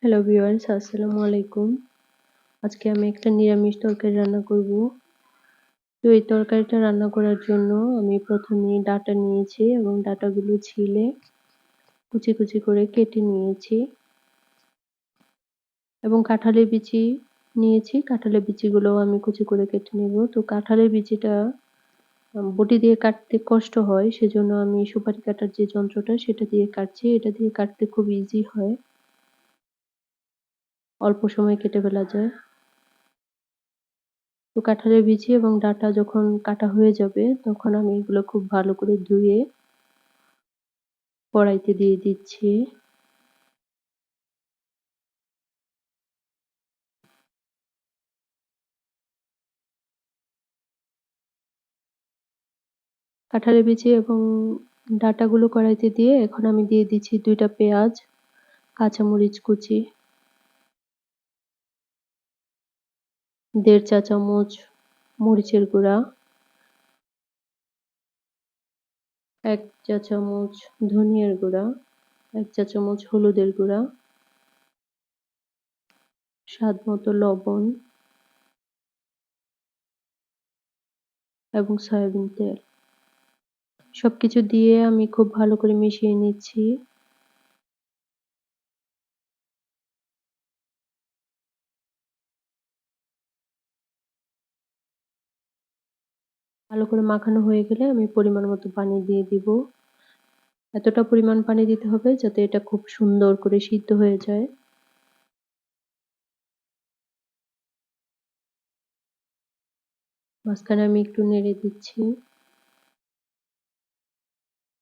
Hello viewers, আসসালামু আলাইকুম। আজকে আমি একটা নিরামিষ তরকারি রান্না করব। তো এই তরকারিটা রান্না করার জন্য আমি প্রথমে ডাঁটা নিয়েছি এবং ডাঁটাগুলো ছিলে কুচি কুচি করে কেটে নিয়েছি এবং কাঁঠালের বিচি নিয়েছি। কাঁঠালের বিচিগুলোও আমি কুচি করে কেটে নেব। তো কাঁঠালের বিচিটা বটি দিয়ে কাটতে কষ্ট হয়, সেজন্য আমি সুপারি কাটার যে যন্ত্রটা সেটা দিয়ে কাটছি। এটা দিয়ে কাটতে খুব ইজি হয়, অল্প সময়ে কেটে ফেলা যায়। তো কাঁঠালের বিচি এবং ডাঁটা যখন কাটা হয়ে যাবে তখন আমি এগুলো খুব ভালো করে ধুয়ে কড়াইতে দিয়ে দিচ্ছি। কাঁঠালের বিচি এবং ডাঁটাগুলো কড়াইতে দিয়ে এখন আমি দিয়ে দিচ্ছি 2টা পেঁয়াজ, কাঁচামরিচ কুচি, 1.5 চা চামচ মরিচের গুঁড়া, 1 চা চামচ ধনিয়ার গুঁড়া, 1 চা চামচ হলুদের গুঁড়া, স্বাদ মতো লবণ এবং সয়াবিন তেল। সবকিছু দিয়ে আমি খুব ভালো করে মিশিয়ে নিচ্ছি। ভালো করে মাখানো হয়ে গেলে আমি পরিমাণ মতো পানি দিয়ে দিব। এতটা পরিমাণ পানি দিতে হবে যাতে এটা খুব সুন্দর করে সিদ্ধ হয়ে যায়। মাঝখানে আমি একটু নেড়ে দিচ্ছি।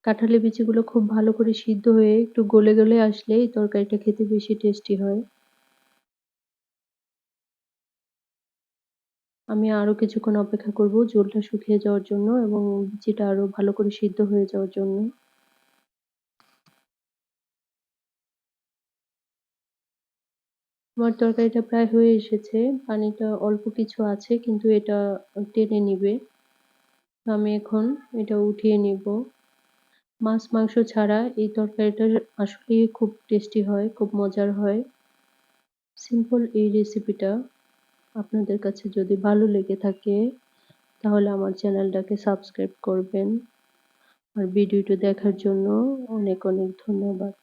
কাঁঠালের বিচিগুলো খুব ভালো করে সিদ্ধ হয়ে একটু গলে গলে আসলে এই তরকারিটা খেতে বেশি টেস্টি হয়। আমি আরো কিছুক্ষণ অপেক্ষা করব ঝোলটা শুকিয়ে যাওয়ার জন্য এবং বিচিটা আরো ভালো করে সিদ্ধ হয়ে যাওয়ার জন্য। আমার তরকারিটা প্রায় হয়ে এসেছে। পানিটা অল্প কিছু আছে কিন্তু এটা টেনে নিবে। আমি এখন এটা উঠিয়ে নিব। মাছ মাংস ছাড়া এই তরকারিটা আসলেই খুব টেস্টি হয়, খুব মজার হয়। সিম্পল এই রেসিপিটা আপনাদের কাছে যদি ভালো লেগে থাকে তাহলে আমার চ্যানেলটাকে সাবস্ক্রাইব করবেন। আর ভিডিওটি দেখার জন্য অনেক অনেক ধন্যবাদ।